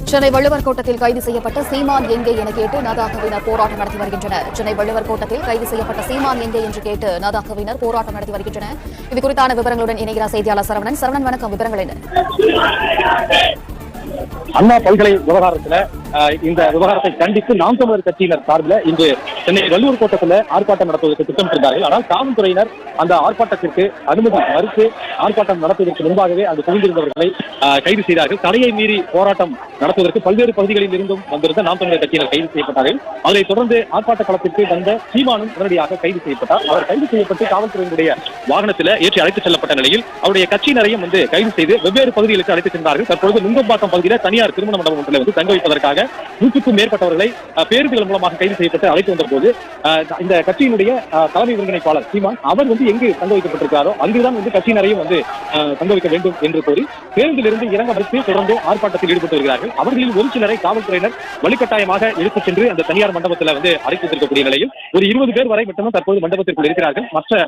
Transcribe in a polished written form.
சென்னை வள்ளுவர் கோட்டத்தில் கைது செய்யப்பட்ட சீமான் எங்கே என கேட்டு நாதாகவினர் போராட்டம் நடத்தி வருகின்றனர். சென்னை வள்ளுவர் கோட்டத்தில் கைது செய்யப்பட்ட சீமான் எங்கே என்று கேட்டு நாதாகவினர் போராட்டம் நடத்தி வருகின்றனர். இது குறித்தான விவரங்களுடன் இணைகிறார் செய்தியாளர் சரவணன். சரவணன், வணக்கம். விவரங்கள் என்ன? அண்ணா பல்கலை விவகாரத்துல இந்த விவகாரத்தை கண்டித்து நாம் தமிழர் கட்சியினர் சார்பில் இன்று சென்னை வள்ளுவர் கோட்டத்தில் ஆர்ப்பாட்டம் நடத்துவதற்கு திட்டமிட்டிருந்தார்கள். ஆனால் காவல்துறையினர் அந்த ஆர்ப்பாட்டத்திற்கு அனுமதி மறுத்து ஆர்ப்பாட்டம் நடத்துவதற்கு முன்பாகவே அங்கு குவிந்திருந்தவர்களை கைது செய்தார்கள். தடையை மீறி போராட்டம் நடத்துவதற்கு பல்வேறு பகுதிகளில் இருந்தும் வந்திருந்த நாம் தமிழர் கட்சியினர் கைது செய்யப்பட்டார்கள். அதைத் தொடர்ந்து ஆர்ப்பாட்ட களத்திற்கு வந்த சீமானும் உடனடியாக கைது செய்யப்பட்டார். அவர் கைது செய்யப்பட்டு காவல்துறையினுடைய வாகனத்தில் ஏற்றி அழைத்துச் செல்லப்பட்ட நிலையில் அவருடைய கட்சியினரையும் கைது செய்து வெவ்வேறு பகுதிகளுக்கு அழைத்துச் சென்றார்கள். தற்பொழுது நுங்கம்பாக்கம் பகுதியில் தனியார் திருமண மண்டபம் ஒன்றில் தங்க வைப்பதற்காக 100க்கும் மேற்பட்டவர்களை பேருந்துகள் மூலமாக கைது செய்யப்பட்டு அழைத்து வந்த போது இந்த கட்சியினுடைய தலைமை ஒருங்கிணைப்பாளர் சீமான் அவர் எங்கு தங்க வைக்கப்பட்டிருக்காரோ அங்குதான் கட்சியினரையும் தங்க வைக்க வேண்டும் என்று கோரி பேருந்திலிருந்து இறங்க வைத்து தொடர்ந்து ஆர்ப்பாட்டத்தில் ஈடுபட்டு வருகிறார்கள். அவர்களில் ஒரு சிலரை காவல்துறையினர் வலுக்கட்டாயமாக இழுத்துச் சென்று அந்த தனியார் மண்டபத்தில் அழைத்து வைத்திருக்கக்கூடிய நிலையில் ஒரு 20 பேர் வரை மட்டும்தான் தற்போது மண்டபத்திற்குள் இருக்கிறார்கள். மற்ற